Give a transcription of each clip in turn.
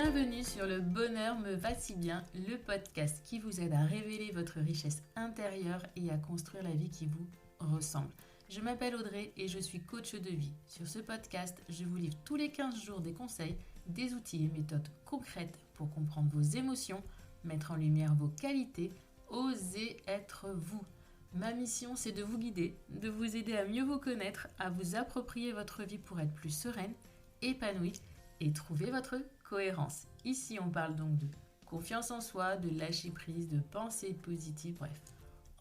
Bienvenue sur Le Bonheur me va si bien, le podcast qui vous aide à révéler votre richesse intérieure et à construire la vie qui vous ressemble. Je m'appelle Audrey et je suis coach de vie. Sur ce podcast, je vous livre tous les 15 jours des conseils, des outils et méthodes concrètes pour comprendre vos émotions, mettre en lumière vos qualités, oser être vous. Ma mission, c'est de vous guider, de vous aider à mieux vous connaître, à vous approprier votre vie pour être plus sereine, épanouie et trouver votre cohérence. Ici, on parle donc de confiance en soi, de lâcher prise, de pensée positive, bref.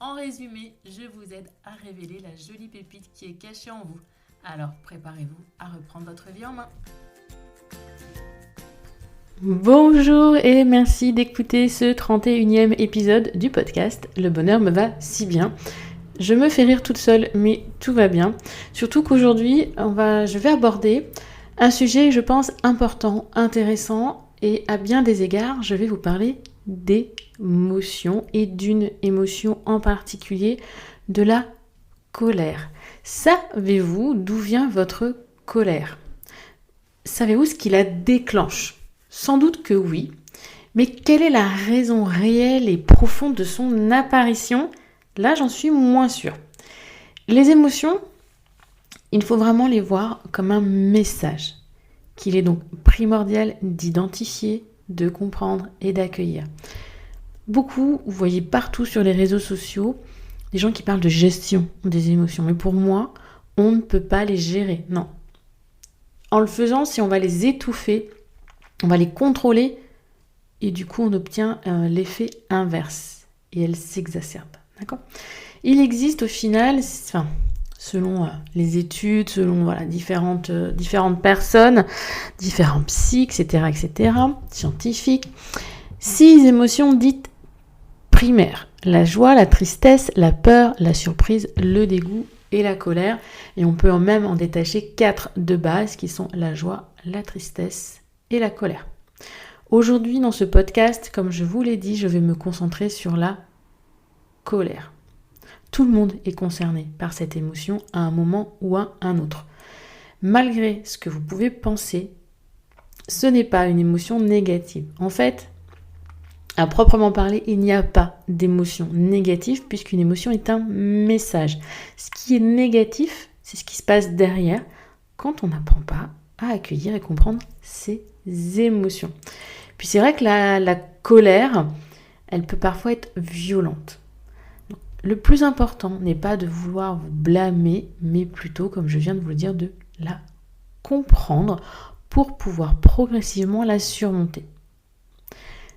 En résumé, je vous aide à révéler la jolie pépite qui est cachée en vous. Alors, préparez-vous à reprendre votre vie en main. Bonjour et merci d'écouter ce 31e épisode du podcast Le Bonheur me va si bien. Je me fais rire toute seule, mais tout va bien. Surtout qu'aujourd'hui, je vais aborder un sujet, je pense, important, intéressant et à bien des égards, je vais vous parler d'émotions et d'une émotion en particulier, de la colère. Savez-vous d'où vient votre colère ? Savez-vous ce qui la déclenche ? Sans doute que oui, mais quelle est la raison réelle et profonde de son apparition ? Là, j'en suis moins sûre. Les émotions, il faut vraiment les voir comme un message qu'il est donc primordial d'identifier, de comprendre et d'accueillir. Beaucoup, vous voyez partout sur les réseaux sociaux, des gens qui parlent de gestion des émotions. Mais pour moi, on ne peut pas les gérer, non. En le faisant, si on va les étouffer, on va les contrôler et du coup, on obtient l'effet inverse et elles s'exacerbent. D'accord ? Il existe au final, selon les études, selon différentes personnes, différents psys, etc., scientifiques, 6 émotions dites primaires. La joie, la tristesse, la peur, la surprise, le dégoût et la colère. Et on peut même en détacher 4 de base qui sont la joie, la tristesse et la colère. Aujourd'hui, dans ce podcast, comme je vous l'ai dit, je vais me concentrer sur la colère. Tout le monde est concerné par cette émotion à un moment ou à un autre. Malgré ce que vous pouvez penser, ce n'est pas une émotion négative. En fait, à proprement parler, il n'y a pas d'émotion négative puisqu'une émotion est un message. Ce qui est négatif, c'est ce qui se passe derrière quand on n'apprend pas à accueillir et comprendre ses émotions. Puis c'est vrai que la colère, elle peut parfois être violente. Le plus important n'est pas de vouloir vous blâmer, mais plutôt, comme je viens de vous le dire, de la comprendre pour pouvoir progressivement la surmonter.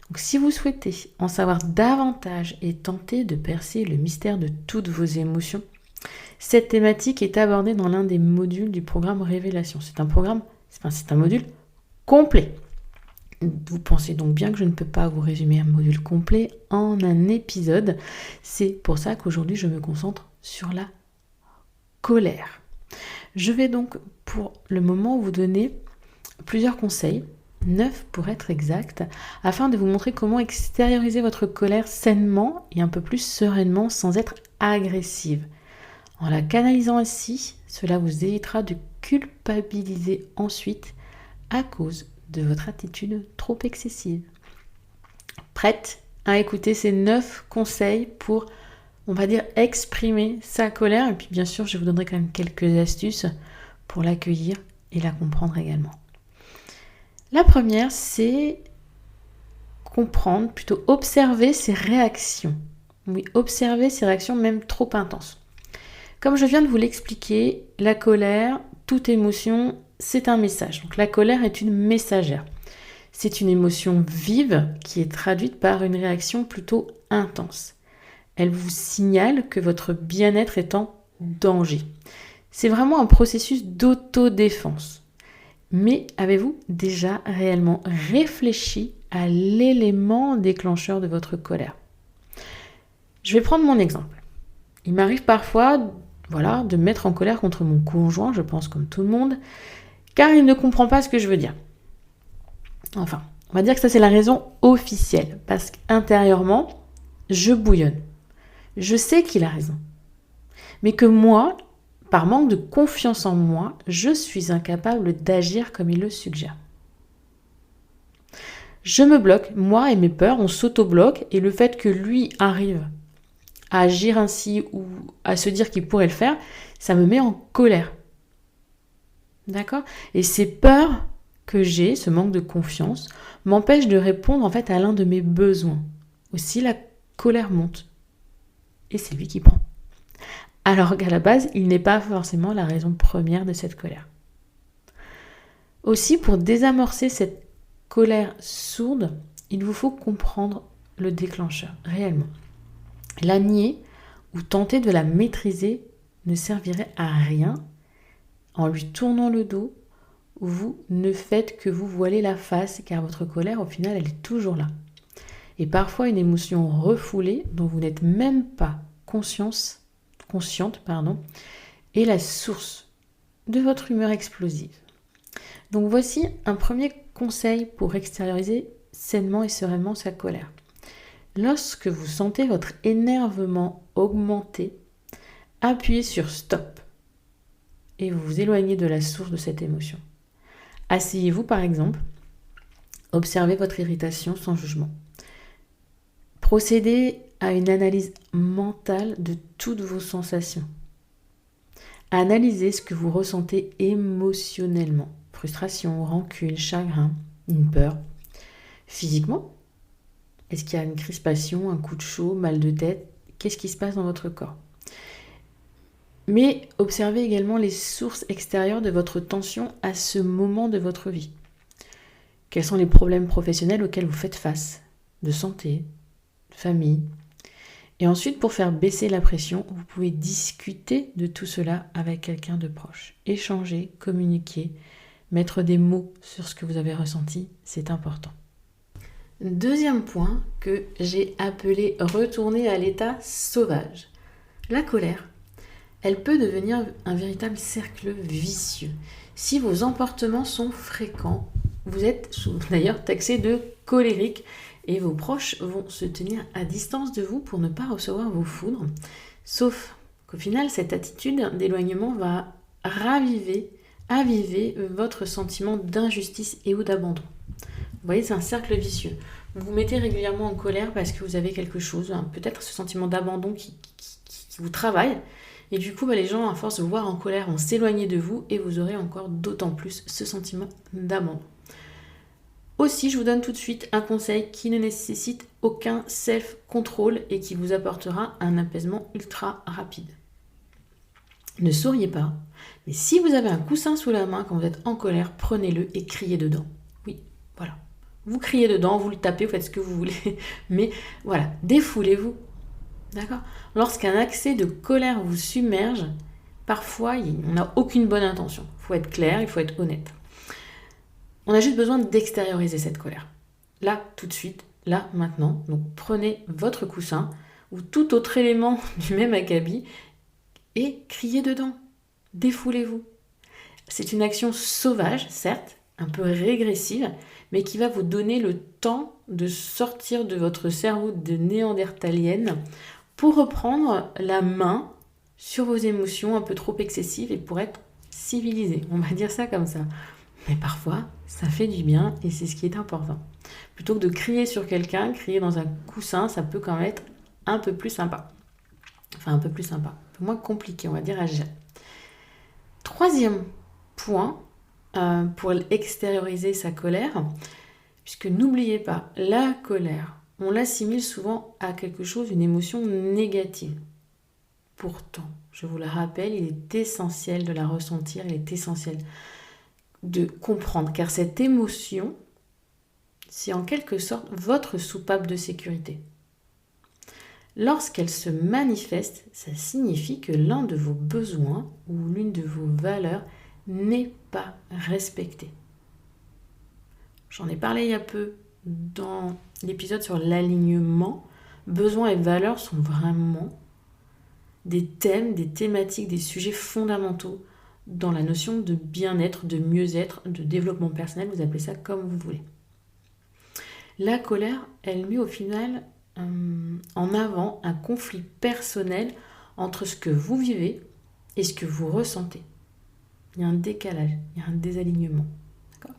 Donc, si vous souhaitez en savoir davantage et tenter de percer le mystère de toutes vos émotions, cette thématique est abordée dans l'un des modules du programme Révélation. C'est un module complet. Vous pensez donc bien que je ne peux pas vous résumer un module complet en un épisode. C'est pour ça qu'aujourd'hui, je me concentre sur la colère. Je vais donc, pour le moment, vous donner plusieurs conseils, 9 pour être exact, afin de vous montrer comment extérioriser votre colère sainement et un peu plus sereinement sans être agressive. En la canalisant ainsi, cela vous évitera de culpabiliser ensuite à cause de votre attitude trop excessive. Prête à écouter ces 9 conseils pour, exprimer sa colère. Et puis bien sûr, je vous donnerai quand même quelques astuces pour l'accueillir et la comprendre également. La première, c'est comprendre, plutôt observer ses réactions. Oui, observer ses réactions même trop intenses. Comme je viens de vous l'expliquer, la colère, toute émotion, c'est un message. Donc la colère est une messagère. C'est une émotion vive qui est traduite par une réaction plutôt intense. Elle vous signale que votre bien-être est en danger. C'est vraiment un processus d'autodéfense. Mais avez-vous déjà réellement réfléchi à l'élément déclencheur de votre colère ? Je vais prendre mon exemple. Il m'arrive parfois de me mettre en colère contre mon conjoint, je pense comme tout le monde, car il ne comprend pas ce que je veux dire. Enfin, on va dire que ça c'est la raison officielle, parce qu'intérieurement, je bouillonne. Je sais qu'il a raison. Mais que moi, par manque de confiance en moi, je suis incapable d'agir comme il le suggère. Je me bloque, moi et mes peurs, on s'auto-bloque, et le fait que lui arrive à agir ainsi ou à se dire qu'il pourrait le faire, ça me met en colère. D'accord ? Et ces peurs que j'ai, ce manque de confiance, m'empêche de répondre en fait à l'un de mes besoins. Aussi, la colère monte. Et c'est lui qui prend. Alors qu'à la base, il n'est pas forcément la raison première de cette colère. Aussi, pour désamorcer cette colère sourde, il vous faut comprendre le déclencheur, réellement. La nier ou tenter de la maîtriser ne servirait à rien. En lui tournant le dos, vous ne faites que vous voiler la face, car votre colère, au final, elle est toujours là. Et parfois, une émotion refoulée, dont vous n'êtes même pas consciente, est la source de votre humeur explosive. Donc voici un premier conseil pour extérioriser sainement et sereinement sa colère. Lorsque vous sentez votre énervement augmenter, appuyez sur stop et vous vous éloignez de la source de cette émotion. Asseyez-vous par exemple, observez votre irritation sans jugement. Procédez à une analyse mentale de toutes vos sensations. Analysez ce que vous ressentez émotionnellement. Frustration, rancune, chagrin, une peur. Physiquement, est-ce qu'il y a une crispation, un coup de chaud, mal de tête ? Qu'est-ce qui se passe dans votre corps ? Mais observez également les sources extérieures de votre tension à ce moment de votre vie. Quels sont les problèmes professionnels auxquels vous faites face ? De santé, de famille. Et ensuite, pour faire baisser la pression, vous pouvez discuter de tout cela avec quelqu'un de proche. Échanger, communiquer, mettre des mots sur ce que vous avez ressenti, c'est important. Deuxième point que j'ai appelé retourner à l'état sauvage. La colère, elle peut devenir un véritable cercle vicieux. Si vos emportements sont fréquents, vous êtes d'ailleurs taxé de colérique et vos proches vont se tenir à distance de vous pour ne pas recevoir vos foudres. Sauf qu'au final, cette attitude d'éloignement va aviver votre sentiment d'injustice et ou d'abandon. Vous voyez, c'est un cercle vicieux. Vous vous mettez régulièrement en colère parce que vous avez quelque chose, peut-être ce sentiment d'abandon qui vous travaille. Et du coup, les gens, à force de vous voir en colère, vont s'éloigner de vous et vous aurez encore d'autant plus ce sentiment d'abandon. Aussi, je vous donne tout de suite un conseil qui ne nécessite aucun self-control et qui vous apportera un apaisement ultra rapide. Ne souriez pas, mais si vous avez un coussin sous la main quand vous êtes en colère, prenez-le et criez dedans. Oui, voilà. Vous criez dedans, vous le tapez, vous faites ce que vous voulez, mais voilà, défoulez-vous. D'accord ? Lorsqu'un accès de colère vous submerge, parfois, on n'a aucune bonne intention. Il faut être clair, il faut être honnête. On a juste besoin d'extérioriser cette colère. Là, tout de suite, là, maintenant. Donc, prenez votre coussin ou tout autre élément du même acabit et criez dedans. Défoulez-vous. C'est une action sauvage, certes, un peu régressive, mais qui va vous donner le temps de sortir de votre cerveau de néandertalienne pour reprendre la main sur vos émotions un peu trop excessives et pour être civilisé. On va dire ça comme ça. Mais parfois, ça fait du bien et c'est ce qui est important. Plutôt que de crier sur quelqu'un, crier dans un coussin, ça peut quand même être un peu plus sympa. Enfin, un peu plus sympa. Un peu moins compliqué, on va dire, à gérer. Troisième point, pour extérioriser sa colère, puisque n'oubliez pas, la colère, on l'assimile souvent à quelque chose, une émotion négative. Pourtant, je vous le rappelle, il est essentiel de la ressentir, il est essentiel de comprendre, car cette émotion, c'est en quelque sorte votre soupape de sécurité. Lorsqu'elle se manifeste, ça signifie que l'un de vos besoins ou l'une de vos valeurs n'est pas respectée. J'en ai parlé il y a peu dans l'épisode sur l'alignement. Besoins et valeurs sont vraiment des thèmes, des thématiques, des sujets fondamentaux dans la notion de bien-être, de mieux-être, de développement personnel, vous appelez ça comme vous voulez. La colère, elle met au final en avant un conflit personnel entre ce que vous vivez et ce que vous ressentez. Il y a un décalage, il y a un désalignement. D'accord ?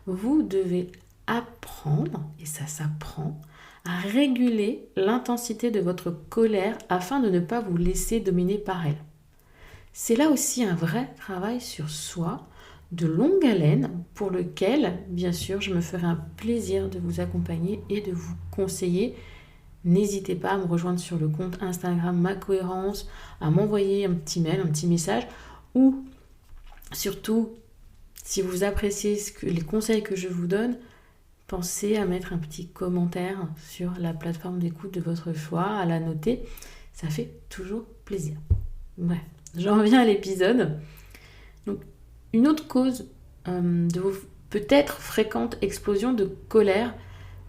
Vous devez apprendre apprendre, et ça s'apprend, à réguler l'intensité de votre colère afin de ne pas vous laisser dominer par elle. C'est là aussi un vrai travail sur soi, de longue haleine, pour lequel, bien sûr, je me ferai un plaisir de vous accompagner et de vous conseiller. N'hésitez pas à me rejoindre sur le compte Instagram Ma Cohérence, à m'envoyer un petit mail, un petit message, ou surtout, si vous appréciez les conseils que je vous donne, pensez à mettre un petit commentaire sur la plateforme d'écoute de votre choix, à la noter, ça fait toujours plaisir. Bref, j'en reviens à l'épisode. Donc, une autre cause de vos peut-être fréquentes explosions de colère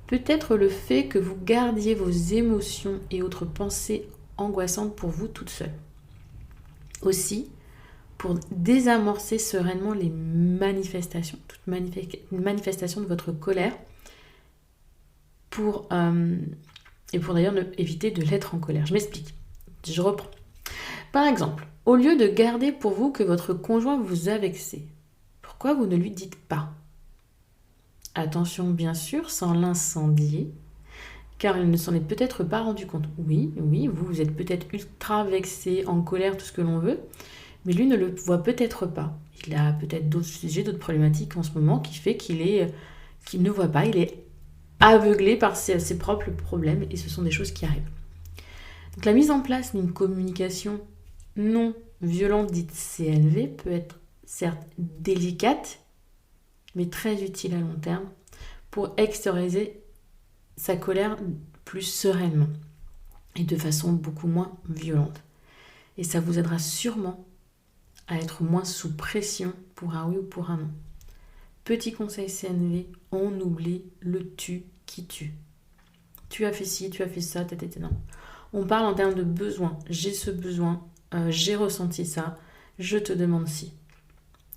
peut être le fait que vous gardiez vos émotions et autres pensées angoissantes pour vous toute seule. Aussi, pour désamorcer sereinement les manifestations, toute manifestation de votre colère, et pour d'ailleurs éviter de l'être en colère. Je m'explique, je reprends. Par exemple, au lieu de garder pour vous que votre conjoint vous a vexé, pourquoi vous ne lui dites pas ? Attention bien sûr, sans l'incendier, car il ne s'en est peut-être pas rendu compte. Oui, vous êtes peut-être ultra vexé, en colère, tout ce que l'on veut, mais lui ne le voit peut-être pas. Il a peut-être d'autres sujets, d'autres problématiques en ce moment qui fait qu'il ne voit pas, il est aveuglé par ses propres problèmes, et ce sont des choses qui arrivent. Donc la mise en place d'une communication non violente dite CNV peut être certes délicate, mais très utile à long terme pour extérioriser sa colère plus sereinement et de façon beaucoup moins violente. Et ça vous aidera sûrement à être moins sous pression pour un oui ou pour un non. Petit conseil CNV, on oublie le tu qui tue. Tu as fait ci, tu as fait ça, non. On parle en termes de besoin. J'ai ce besoin, j'ai ressenti ça, je te demande si.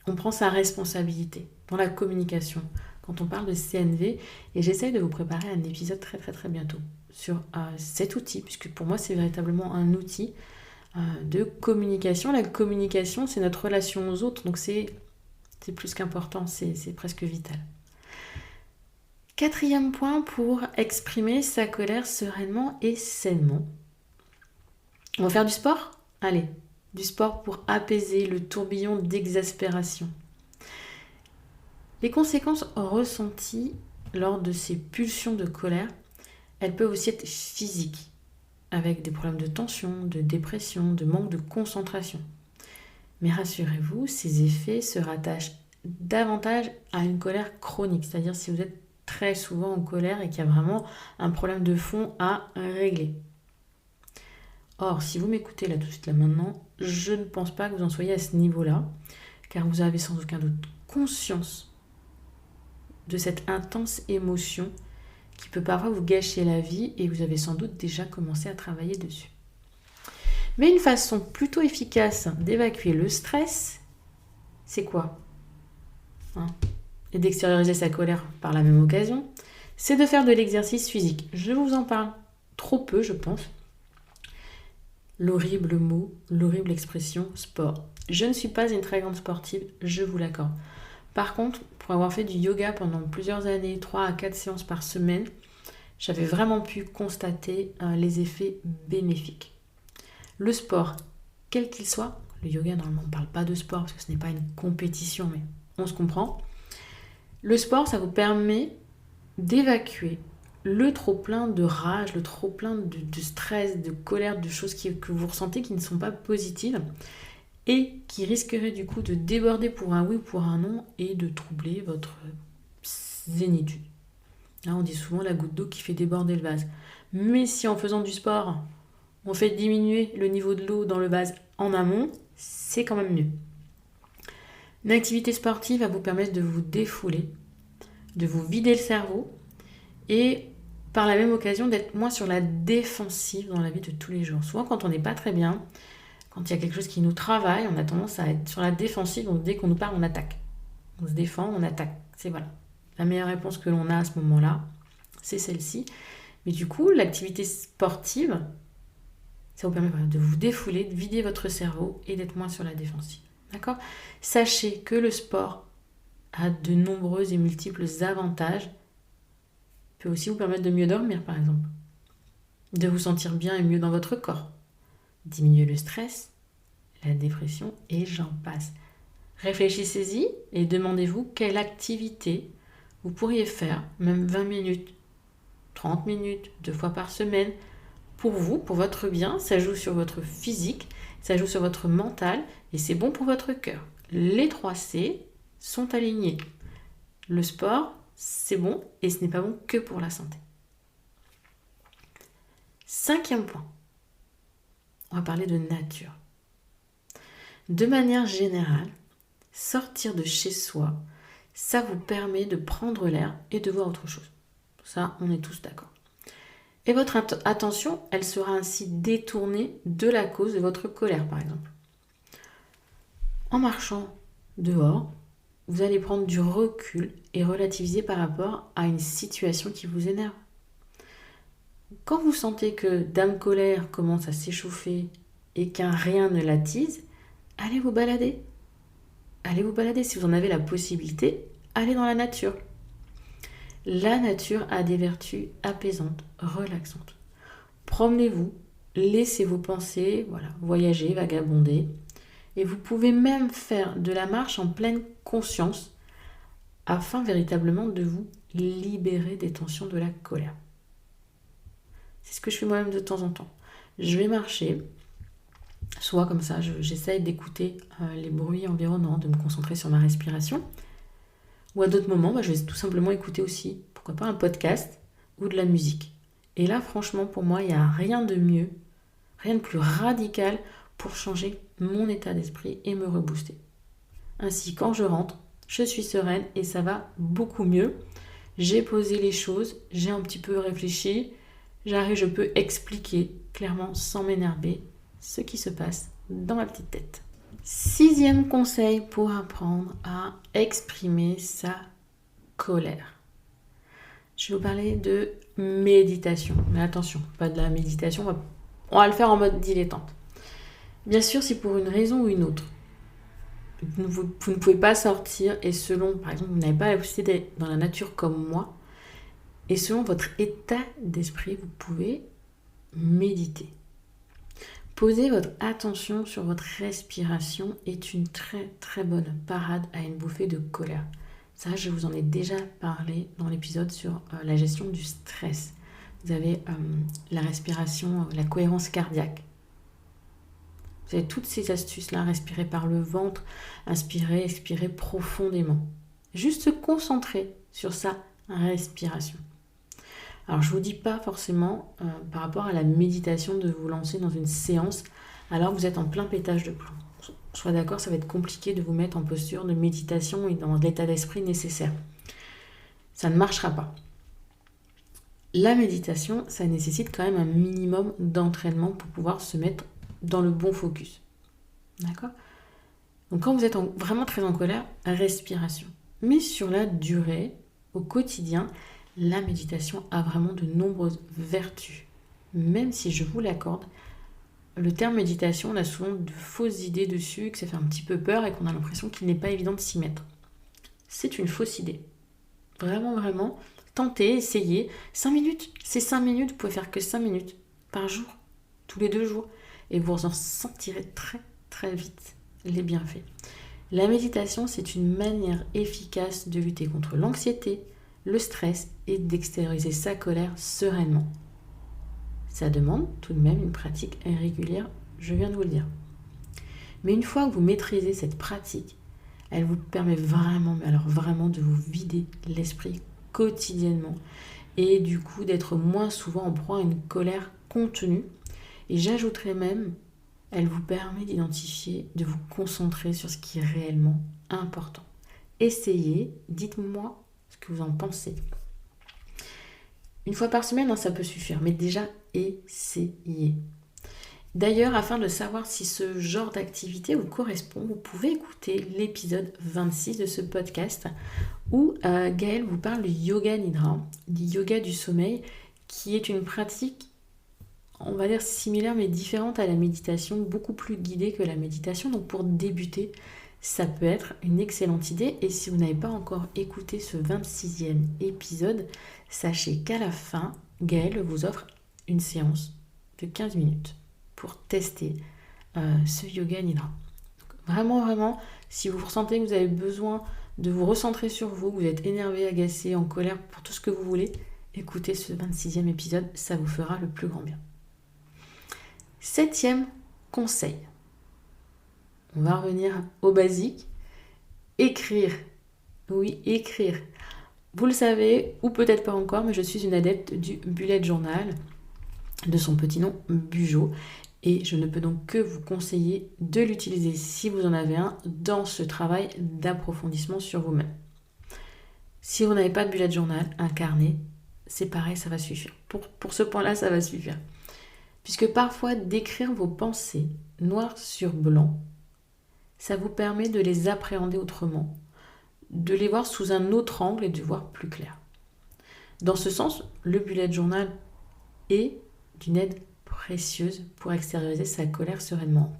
On prend sa responsabilité dans la communication quand on parle de CNV, et j'essaye de vous préparer un épisode très très très bientôt sur cet outil, puisque pour moi c'est véritablement un outil de communication. La communication, c'est notre relation aux autres, donc c'est plus qu'important, c'est presque vital. 4e point pour exprimer sa colère sereinement et sainement. On va faire du sport ? Allez, du sport pour apaiser le tourbillon d'exaspération. Les conséquences ressenties lors de ces pulsions de colère, elles peuvent aussi être physiques, avec des problèmes de tension, de dépression, de manque de concentration. Mais rassurez-vous, ces effets se rattachent davantage à une colère chronique, c'est-à-dire si vous êtes très souvent en colère et qu'il y a vraiment un problème de fond à régler. Or, si vous m'écoutez là tout de suite, là maintenant, je ne pense pas que vous en soyez à ce niveau-là, car vous avez sans aucun doute conscience de cette intense émotion qui peut parfois vous gâcher la vie, et vous avez sans doute déjà commencé à travailler dessus. Mais une façon plutôt efficace d'évacuer le stress, c'est quoi ? Et d'extérioriser sa colère par la même occasion, c'est de faire de l'exercice physique. Je vous en parle trop peu, je pense. L'horrible mot, l'horrible expression sport. Je ne suis pas une très grande sportive, je vous l'accorde. Par contre, pour avoir fait du yoga pendant plusieurs années, 3 à 4 séances par semaine, j'avais vraiment pu constater les effets bénéfiques. Le sport, quel qu'il soit, le yoga normalement on ne parle pas de sport parce que ce n'est pas une compétition, mais on se comprend. Le sport, ça vous permet d'évacuer le trop-plein de rage, le trop-plein de stress, de colère, de choses que vous ressentez qui ne sont pas positives et qui risqueraient du coup de déborder pour un oui ou pour un non et de troubler votre zénitude. Là, on dit souvent la goutte d'eau qui fait déborder le vase. Mais si en faisant du sport, on fait diminuer le niveau de l'eau dans le vase en amont, c'est quand même mieux. Une activité sportive va vous permettre de vous défouler, de vous vider le cerveau et par la même occasion d'être moins sur la défensive dans la vie de tous les jours. Souvent quand on n'est pas très bien, quand il y a quelque chose qui nous travaille, on a tendance à être sur la défensive, donc dès qu'on nous parle, on attaque. On se défend, on attaque. C'est voilà. La meilleure réponse que l'on a à ce moment-là, c'est celle-ci. Mais du coup, l'activité sportive, ça vous permet de vous défouler, de vider votre cerveau et d'être moins sur la défensive. D'accord ? Sachez que le sport a de nombreux et multiples avantages peut aussi vous permettre de mieux dormir, par exemple, de vous sentir bien et mieux dans votre corps, diminuer le stress, la dépression et j'en passe. Réfléchissez-y et demandez-vous quelle activité vous pourriez faire, même 20 minutes, 30 minutes, 2 fois par semaine, pour vous, pour votre bien. Ça joue sur votre physique, ça joue sur votre mental et c'est bon pour votre cœur. Les 3 C sont alignés. Le sport, c'est bon et ce n'est pas bon que pour la santé. 5e point, on va parler de nature. De manière générale, sortir de chez soi, ça vous permet de prendre l'air et de voir autre chose. Ça, on est tous d'accord. Et votre attention, elle sera ainsi détournée de la cause de votre colère, par exemple. En marchant dehors, vous allez prendre du recul et relativiser par rapport à une situation qui vous énerve. Quand vous sentez que Dame Colère commence à s'échauffer et qu'un rien ne l'attise, allez vous balader. Allez vous balader si vous en avez la possibilité, allez dans la nature. La nature a des vertus apaisantes, relaxantes. Promenez-vous, laissez vos pensées, voyager, vagabonder. Et vous pouvez même faire de la marche en pleine conscience afin véritablement de vous libérer des tensions de la colère. C'est ce que je fais moi-même de temps en temps. Je vais marcher, soit comme ça, j'essaye d'écouter les bruits environnants, de me concentrer sur ma respiration. Ou à d'autres moments, je vais tout simplement écouter aussi, pourquoi pas un podcast ou de la musique. Et là, franchement, pour moi, il n'y a rien de mieux, rien de plus radical pour changer mon état d'esprit et me rebooster. Ainsi, quand je rentre, je suis sereine et ça va beaucoup mieux. J'ai posé les choses, j'ai un petit peu réfléchi, je peux expliquer clairement sans m'énerver ce qui se passe dans ma petite tête. 6e conseil pour apprendre à exprimer sa colère. Je vais vous parler de méditation. Mais attention, pas de la méditation, on va le faire en mode dilettante. Bien sûr, si pour une raison ou une autre, vous ne pouvez pas sortir et selon, par exemple, vous n'avez pas la possibilité d'être dans la nature comme moi, et selon votre état d'esprit, vous pouvez méditer. Poser votre attention sur votre respiration est une très très bonne parade à une bouffée de colère. Ça, je vous en ai déjà parlé dans l'épisode sur la gestion du stress. Vous avez la respiration, la cohérence cardiaque. Vous avez toutes ces astuces-là, respirer par le ventre, inspirer, expirer profondément. Juste se concentrer sur sa respiration. Alors, je ne vous dis pas forcément par rapport à la méditation de vous lancer dans une séance alors que vous êtes en plein pétage de plomb. Sois d'accord, ça va être compliqué de vous mettre en posture de méditation et dans l'état d'esprit nécessaire. Ça ne marchera pas. La méditation, ça nécessite quand même un minimum d'entraînement pour pouvoir se mettre dans le bon focus. D'accord ? Donc quand vous êtes vraiment très en colère, respiration. Mais sur la durée, au quotidien, la méditation a vraiment de nombreuses vertus. Même si je vous l'accorde, le terme méditation, on a souvent de fausses idées dessus, que ça fait un petit peu peur et qu'on a l'impression qu'il n'est pas évident de s'y mettre. C'est une fausse idée. Vraiment, vraiment, tentez, essayez. 5 minutes, c'est 5 minutes, vous pouvez faire que 5 minutes par jour, tous les 2 jours. Et vous en sentirez très, très vite les bienfaits. La méditation, c'est une manière efficace de lutter contre l'anxiété, le stress et d'extérioriser sa colère sereinement. Ça demande tout de même une pratique régulière, je viens de vous le dire. Mais une fois que vous maîtrisez cette pratique, elle vous permet vraiment, mais alors vraiment de vous vider l'esprit quotidiennement et du coup d'être moins souvent en proie à une colère contenue. Et j'ajouterais même, elle vous permet d'identifier, de vous concentrer sur ce qui est réellement important. Essayez, dites-moi ce que vous en pensez. Une fois par semaine, ça peut suffire, mais déjà, essayez. D'ailleurs, afin de savoir si ce genre d'activité vous correspond, vous pouvez écouter l'épisode 26 de ce podcast où Gaëlle vous parle du yoga nidra, du yoga du sommeil, qui est une pratique, on va dire similaire mais différente à la méditation, beaucoup plus guidée que la méditation. Donc pour débuter, ça peut être une excellente idée. Et si vous n'avez pas encore écouté ce 26e épisode, sachez qu'à la fin, Gaëlle vous offre une séance de 15 minutes pour tester ce yoga nidra. Vraiment, vraiment, si vous ressentez que vous avez besoin de vous recentrer sur vous, que vous êtes énervé, agacé, en colère, pour tout ce que vous voulez, écoutez ce 26e épisode, ça vous fera le plus grand bien. 7e conseil. On va revenir au basique. Écrire. Oui, écrire. Vous le savez, ou peut-être pas encore, mais je suis une adepte du bullet journal, de son petit nom Bugeaud. Et je ne peux donc que vous conseiller de l'utiliser si vous en avez un dans ce travail d'approfondissement sur vous-même. Si vous n'avez pas de bullet journal, un carnet, c'est pareil, ça va suffire. Pour ce point-là, ça va suffire. Puisque parfois, d'écrire vos pensées noir sur blanc, ça vous permet de les appréhender autrement, de les voir sous un autre angle et de voir plus clair. Dans ce sens, le bullet journal est d'une aide précieuse pour extérioriser sa colère sereinement.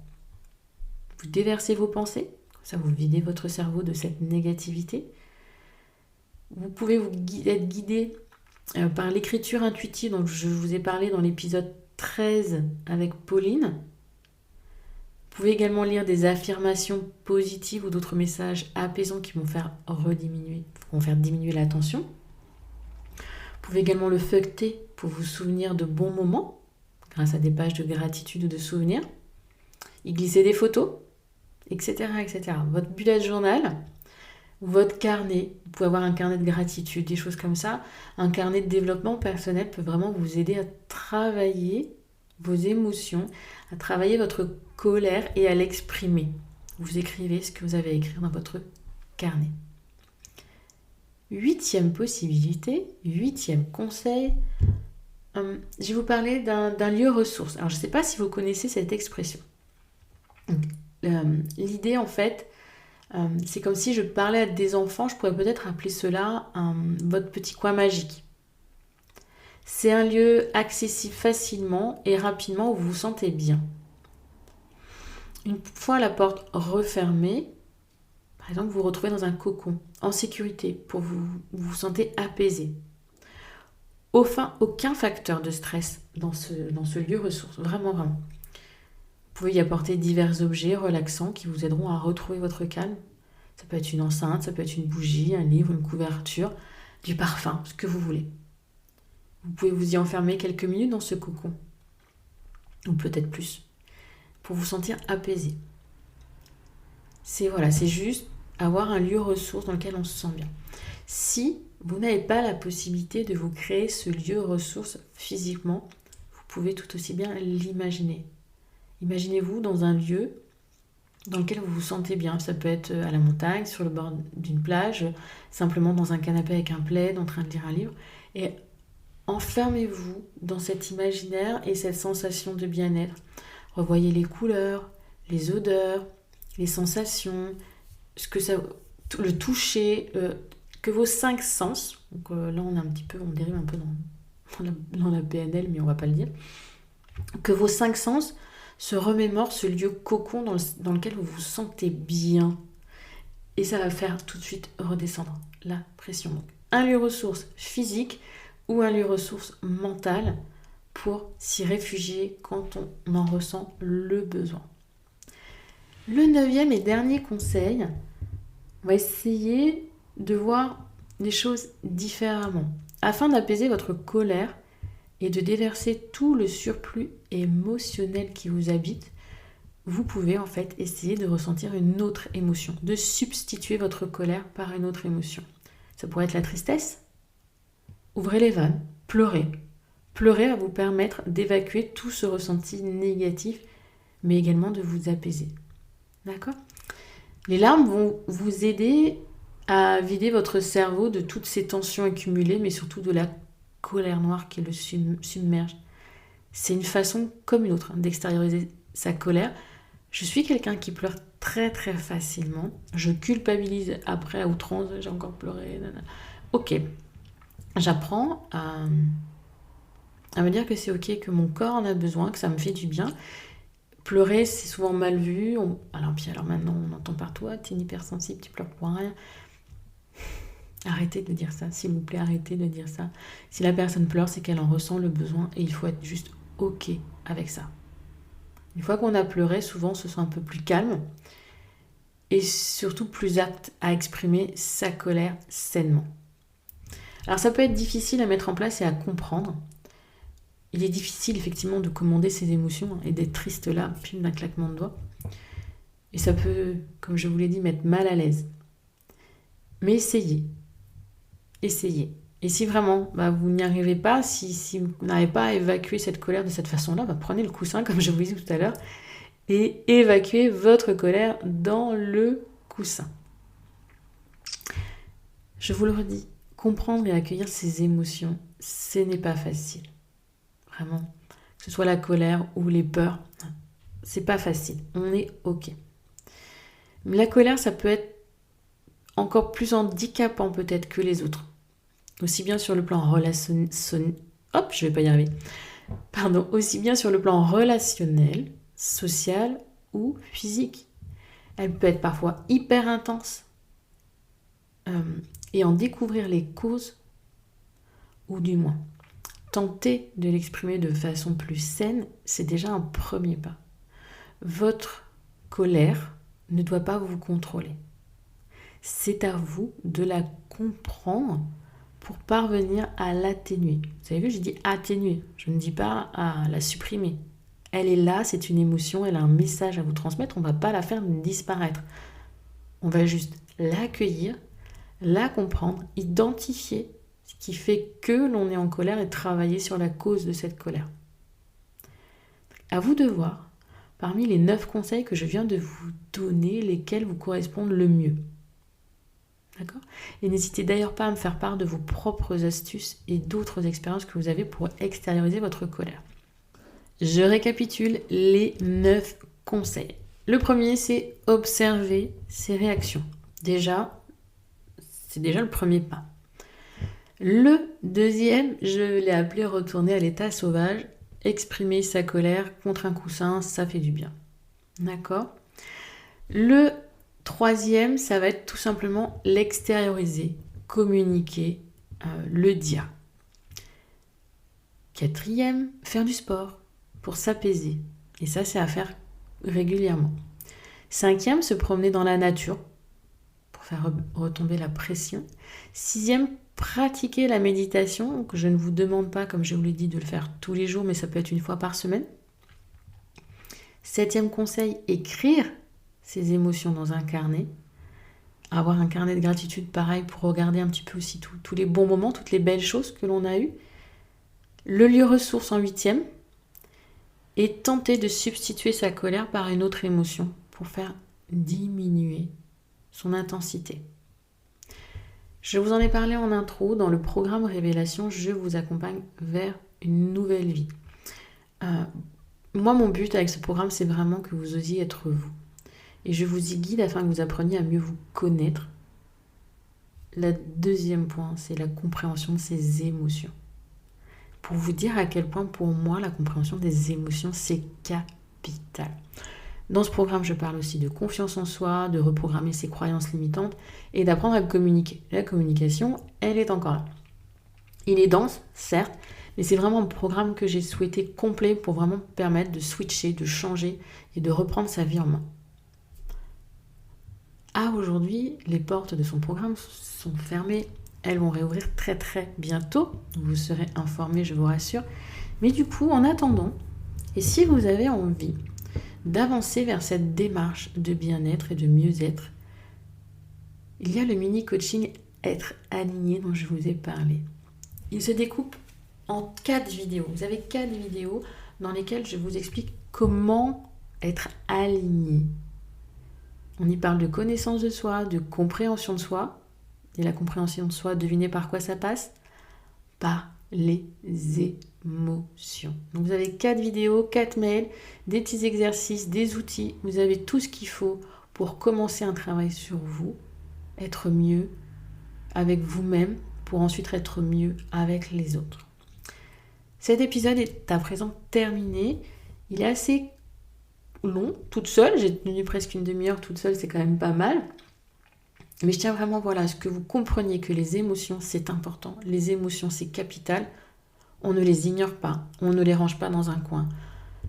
Vous déversez vos pensées, ça vous videz votre cerveau de cette négativité. Vous pouvez être guidé par l'écriture intuitive dont je vous ai parlé dans l'épisode 13 avec Pauline. Vous pouvez également lire des affirmations positives ou d'autres messages apaisants qui vont faire diminuer la tension. Vous pouvez également le feuilleter pour vous souvenir de bons moments grâce à des pages de gratitude ou de souvenirs. Y glisser des photos, etc., etc. Votre bullet journal, votre carnet, vous pouvez avoir un carnet de gratitude, des choses comme ça. Un carnet de développement personnel peut vraiment vous aider à travailler vos émotions, à travailler votre colère et à l'exprimer. Vous écrivez ce que vous avez à écrire dans votre carnet. 8e possibilité, 8e conseil, je vais vous parler d'un lieu ressource. Alors je ne sais pas si vous connaissez cette expression. Donc, l'idée en fait, c'est comme si je parlais à des enfants, je pourrais peut-être appeler cela votre petit coin magique. C'est un lieu accessible facilement et rapidement où vous vous sentez bien. Une fois la porte refermée, par exemple, vous vous retrouvez dans un cocon, en sécurité, pour vous sentez apaisé. Aucun facteur de stress dans ce lieu ressource, vraiment, vraiment. Vous pouvez y apporter divers objets relaxants qui vous aideront à retrouver votre calme. Ça peut être une enceinte, ça peut être une bougie, un livre, une couverture, du parfum, ce que vous voulez. Vous pouvez vous y enfermer quelques minutes dans ce cocon, ou peut-être plus, pour vous sentir apaisé. C'est juste avoir un lieu ressource dans lequel on se sent bien. Si vous n'avez pas la possibilité de vous créer ce lieu ressource physiquement, vous pouvez tout aussi bien l'imaginer. Imaginez-vous dans un lieu dans lequel vous vous sentez bien. Ça peut être à la montagne, sur le bord d'une plage, simplement dans un canapé avec un plaid, en train de lire un livre. Et enfermez-vous dans cet imaginaire et cette sensation de bien-être. Revoyez les couleurs, les odeurs, les sensations, le toucher, que vos 5 sens, donc là on dérive un peu dans la PNL, mais on va pas le dire, que vos 5 sens se remémorent ce lieu cocon dans lequel vous vous sentez bien. Et ça va faire tout de suite redescendre la pression. Donc, un lieu ressource physique ou un lieu ressource mental pour s'y réfugier quand on en ressent le besoin. Le 9e et dernier conseil, on va essayer de voir les choses différemment. Afin d'apaiser votre colère et de déverser tout le surplus émotionnel qui vous habite, vous pouvez en fait essayer de ressentir une autre émotion, de substituer votre colère par une autre émotion. Ça pourrait être la tristesse. Ouvrez les vannes, pleurez. Pleurer va vous permettre d'évacuer tout ce ressenti négatif, mais également de vous apaiser. D'accord ? Les larmes vont vous aider à vider votre cerveau de toutes ces tensions accumulées, mais surtout de la colère noire qui le submerge. C'est une façon comme une autre d'extérioriser sa colère. Je suis quelqu'un qui pleure très très facilement. Je culpabilise après à outrance, j'ai encore pleuré. Ok, j'apprends à me dire que c'est ok, que mon corps en a besoin, que ça me fait du bien. Pleurer, c'est souvent mal vu. Alors maintenant, on entend partout, ah, t'es une hypersensible, tu pleures pour rien. Arrêtez de dire ça, s'il vous plaît, arrêtez de dire ça. Si la personne pleure, c'est qu'elle en ressent le besoin et il faut être juste OK avec ça. Une fois qu'on a pleuré, souvent on se sent un peu plus calme et surtout plus apte à exprimer sa colère sainement. Alors ça peut être difficile à mettre en place et à comprendre. Il est difficile effectivement de commander ses émotions et d'être triste là, pile d'un claquement de doigts. Et ça peut, comme je vous l'ai dit, mettre mal à l'aise. Mais essayez. Et si vraiment vous n'y arrivez pas, si vous n'arrivez pas à évacuer cette colère de cette façon-là, prenez le coussin, comme je vous l'ai dit tout à l'heure, et évacuez votre colère dans le coussin. Je vous le redis, comprendre et accueillir ses émotions, ce n'est pas facile. Vraiment, que ce soit la colère ou les peurs, c'est pas facile. On est OK. Mais la colère, ça peut être encore plus handicapant peut-être que les autres. Aussi bien sur le plan aussi bien sur le plan relationnel, social ou physique. Elle peut être parfois hyper intense. Et en découvrir les causes, ou du moins tenter de l'exprimer de façon plus saine, c'est déjà un premier pas. Votre colère ne doit pas vous contrôler. C'est à vous de la comprendre pour parvenir à l'atténuer. Vous avez vu, j'ai dit atténuer, je ne dis pas à la supprimer. Elle est là, c'est une émotion, elle a un message à vous transmettre, on ne va pas la faire disparaître. On va juste l'accueillir, la comprendre, identifier ce qui fait que l'on est en colère et travailler sur la cause de cette colère. À vous de voir, parmi les 9 conseils que je viens de vous donner, lesquels vous correspondent le mieux. D'accord ? Et n'hésitez d'ailleurs pas à me faire part de vos propres astuces et d'autres expériences que vous avez pour extérioriser votre colère. Je récapitule les 9 conseils. Le premier, c'est observer ses réactions. C'est déjà le premier pas. Le deuxième, je l'ai appelé retourner à l'état sauvage. Exprimer sa colère contre un coussin, ça fait du bien. D'accord ? Le troisième, ça va être tout simplement l'extérioriser, communiquer, le dire. Quatrième, faire du sport pour s'apaiser. Et ça, c'est à faire régulièrement. Cinquième, se promener dans la nature pour faire retomber la pression. Sixième, pratiquer la méditation, que je ne vous demande pas, comme je vous l'ai dit, de le faire tous les jours, mais ça peut être une fois par semaine. Septième conseil, écrire ses émotions dans un carnet. Avoir un carnet de gratitude pareil pour regarder un petit peu aussi tous les bons moments, toutes les belles choses que l'on a eues. Le lieu ressource en 8e. Et tenter de substituer sa colère par une autre émotion pour faire diminuer son intensité. Je vous en ai parlé en intro, dans le programme Révélation, je vous accompagne vers une nouvelle vie. Moi, mon but avec ce programme, c'est vraiment que vous osiez être vous. Et je vous y guide afin que vous appreniez à mieux vous connaître. Le deuxième point, c'est la compréhension de ses émotions. Pour vous dire à quel point, pour moi, la compréhension des émotions, c'est capital. Dans ce programme, je parle aussi de confiance en soi, de reprogrammer ses croyances limitantes et d'apprendre à communiquer. La communication, elle est encore là. Il est dense, certes, mais c'est vraiment un programme que j'ai souhaité complet pour vraiment permettre de switcher, de changer et de reprendre sa vie en main. Aujourd'hui, les portes de son programme sont fermées. Elles vont réouvrir très très bientôt. Vous serez informés, je vous rassure. Mais du coup, en attendant, et si vous avez envie d'avancer vers cette démarche de bien-être et de mieux-être, il y a le mini-coaching Être aligné dont je vous ai parlé. Il se découpe en 4 vidéos. Vous avez 4 vidéos dans lesquelles je vous explique comment être aligné. On y parle de connaissance de soi, de compréhension de soi. Et la compréhension de soi, devinez par quoi ça passe ? Par les émotions. Donc vous avez 4 vidéos, 4 mails, des petits exercices, des outils. Vous avez tout ce qu'il faut pour commencer un travail sur vous, être mieux avec vous-même, pour ensuite être mieux avec les autres. Cet épisode est à présent terminé. Il est assez long, toute seule. J'ai tenu presque une demi-heure toute seule, c'est quand même pas mal. Mais je tiens vraiment à ce que vous compreniez que les émotions, c'est important. Les émotions, c'est capital. On ne les ignore pas, on ne les range pas dans un coin.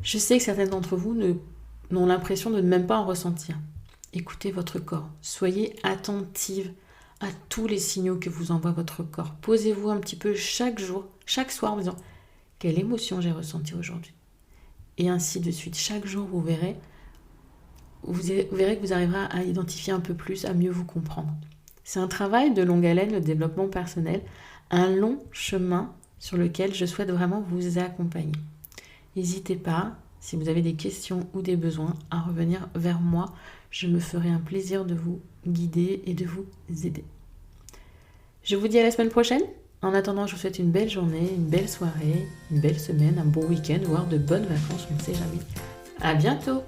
Je sais que certaines d'entre vous n'ont l'impression de ne même pas en ressentir. Écoutez votre corps, soyez attentive à tous les signaux que vous envoie votre corps. Posez-vous un petit peu chaque jour, chaque soir en disant « Quelle émotion j'ai ressentie aujourd'hui ?» Et ainsi de suite. Chaque jour, vous verrez que vous arriverez à identifier un peu plus, à mieux vous comprendre. C'est un travail de longue haleine, le développement personnel, un long chemin sur lequel je souhaite vraiment vous accompagner. N'hésitez pas, si vous avez des questions ou des besoins, à revenir vers moi. Je me ferai un plaisir de vous guider et de vous aider. Je vous dis à la semaine prochaine. En attendant, je vous souhaite une belle journée, une belle soirée, une belle semaine, un bon week-end, voire de bonnes vacances, on ne sait jamais. À bientôt!